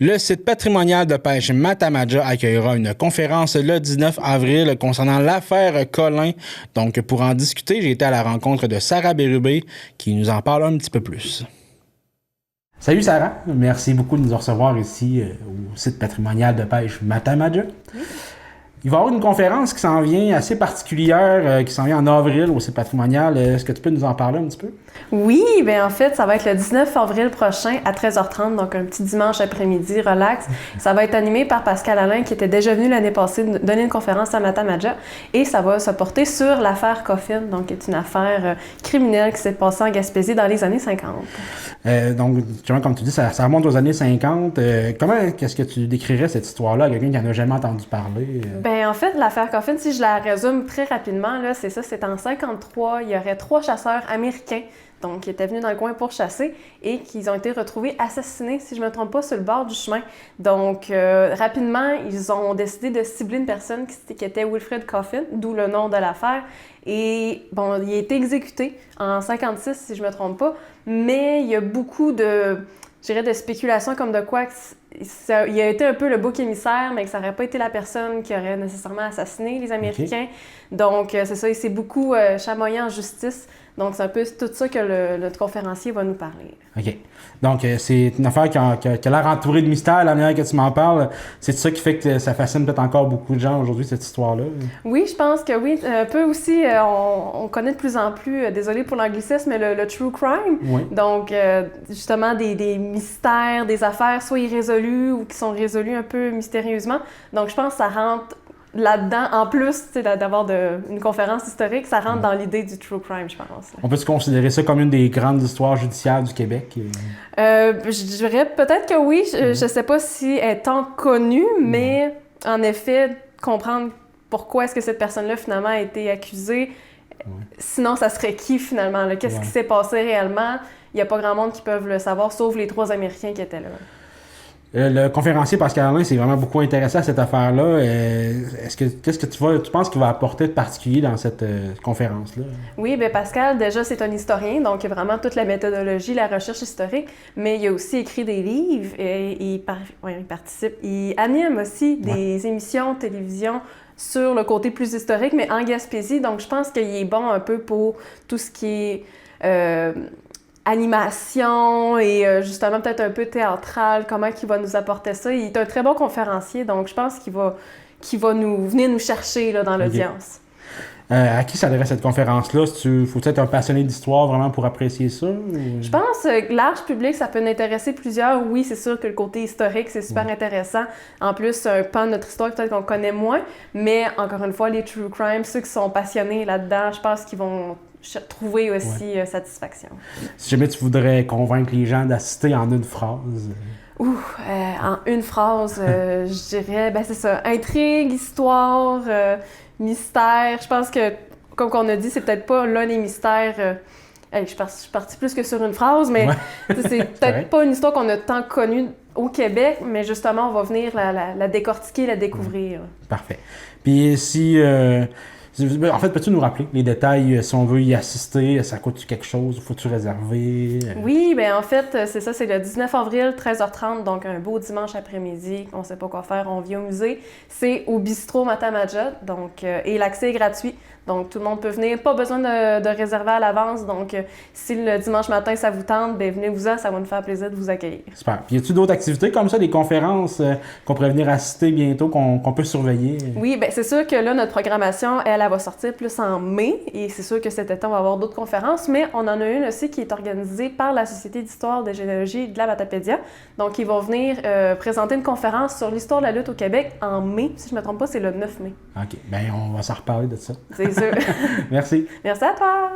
Le site patrimonial de pêche Matamaja accueillera une conférence le 19 avril concernant l'affaire Colin. Donc, pour en discuter, j'ai été à la rencontre de Sarah Bérubé qui nous en parle un petit peu plus. Salut Sarah, merci beaucoup de nous recevoir ici au site patrimonial de pêche Matamaja. Oui. Il va y avoir une conférence qui s'en vient assez particulière, qui s'en vient en avril au site patrimonial. Est-ce que tu peux nous en parler un petit peu? Oui, bien en fait, ça va être le 19 avril prochain à 13h30, donc un petit dimanche après-midi, relax. Ça va être animé par Pascal Alain, qui était déjà venu l'année passée donner une conférence à Matamaja. Et ça va se porter sur l'affaire Coffin, donc qui est une affaire criminelle qui s'est passée en Gaspésie dans les années 50. Donc, comme tu dis, ça remonte aux années 50. Comment est-ce que tu décrirais cette histoire-là à quelqu'un qui n'en a jamais entendu parler? Bien, en fait, l'affaire Coffin, si je la résume très rapidement, là, c'est ça, c'est en 53, il y aurait 3 chasseurs américains donc, qui étaient venus dans le coin pour chasser et qui ont été retrouvés assassinés, si je ne me trompe pas, sur le bord du chemin. Donc, rapidement, ils ont décidé de cibler une personne qui était Wilfred Coffin, d'où le nom de l'affaire. Et bon, il a été exécuté en 56, si je ne me trompe pas, mais il y a beaucoup de spéculation comme de quoi il a été un peu le bouc émissaire, mais que ça n'aurait pas été la personne qui aurait nécessairement assassiné les Américains. Okay. Donc, c'est ça, il s'est beaucoup chamoyé en justice. Donc, c'est un peu tout ça que notre conférencier va nous parler. OK. Donc, c'est une affaire qui a l'air entourée de mystère, la manière que tu m'en parles. C'est ça qui fait que ça fascine peut-être encore beaucoup de gens aujourd'hui, cette histoire-là? Oui, je pense que oui. Un peu aussi, on connaît de plus en plus, désolé pour l'anglicisme, mais le true crime. Oui. Donc, justement, des mystères, des affaires soit irrésolues ou qui sont résolues un peu mystérieusement. Donc, je pense que ça rentre là-dedans, en plus d'avoir une conférence historique, ça rentre dans l'idée du true crime, je pense. On peut se considérer ça comme une des grandes histoires judiciaires du Québec? Je dirais peut-être que oui. Je ne sais pas si elle est tant connue, mais en effet, comprendre pourquoi est-ce que cette personne-là, finalement, a été accusée. Sinon, ça serait qui, finalement? Qu'est-ce qui s'est passé réellement? Il n'y a pas grand monde qui peuvent le savoir, sauf les 3 Américains qui étaient là. Le conférencier Pascal Alain s'est vraiment beaucoup intéressé à cette affaire-là. Qu'est-ce que tu penses qu'il va apporter de particulier dans cette conférence-là? Oui, bien Pascal, déjà, c'est un historien, donc il y a vraiment toute la méthodologie, la recherche historique, mais il a aussi écrit des livres et il participe. Il anime aussi des émissions de télévision sur le côté plus historique, mais en Gaspésie, donc je pense qu'il est bon un peu pour tout ce qui est animation et justement peut-être un peu théâtral, comment il va nous apporter ça. Il est un très bon conférencier, donc je pense qu'il va venir nous chercher là, dans l'audience. À qui s'adresse cette conférence-là? Faut-il être un passionné d'histoire vraiment pour apprécier ça? Je pense que large public, ça peut intéresser plusieurs. Oui, c'est sûr que le côté historique, c'est super intéressant. En plus, un pan de notre histoire peut-être qu'on connaît moins, mais encore une fois, les true crime, ceux qui sont passionnés là-dedans, je pense qu'ils vont trouver aussi satisfaction. Si jamais tu voudrais convaincre les gens d'assister en une phrase? En une phrase, je dirais, c'est ça, intrigue, histoire, mystère. Je pense que, comme on a dit, c'est peut-être pas l'un des mystères. Je suis partie plus que sur une phrase, mais c'est peut-être pas une histoire qu'on a tant connue au Québec, mais justement, on va venir la décortiquer, la découvrir. Parfait. Puis si... En fait, peux-tu nous rappeler les détails, si on veut y assister, ça coûte quelque chose, faut-tu réserver? Oui, bien en fait, c'est ça, c'est le 19 avril, 13h30, donc un beau dimanche après-midi, on ne sait pas quoi faire, on vient au musée. C'est au bistrot Matamaja, donc, et l'accès est gratuit. Donc, tout le monde peut venir. Pas besoin de réserver à l'avance. Donc, si le dimanche matin, ça vous tente, bien, venez-vous-en. Ça va nous faire plaisir de vous accueillir. Super. Puis, y a-t-il d'autres activités comme ça, des conférences qu'on pourrait venir assister bientôt, qu'on peut surveiller? Oui, bien, c'est sûr que là, notre programmation, elle va sortir plus en mai. Et c'est sûr que cet été, on va avoir d'autres conférences. Mais on en a une aussi qui est organisée par la Société d'histoire de généalogie de la Matapédia. Donc, ils vont venir présenter une conférence sur l'histoire de la lutte au Québec en mai. Si je ne me trompe pas, c'est le 9 mai. OK. Bien, on va s'en reparler de ça. C'est sûr. Merci. Merci à toi.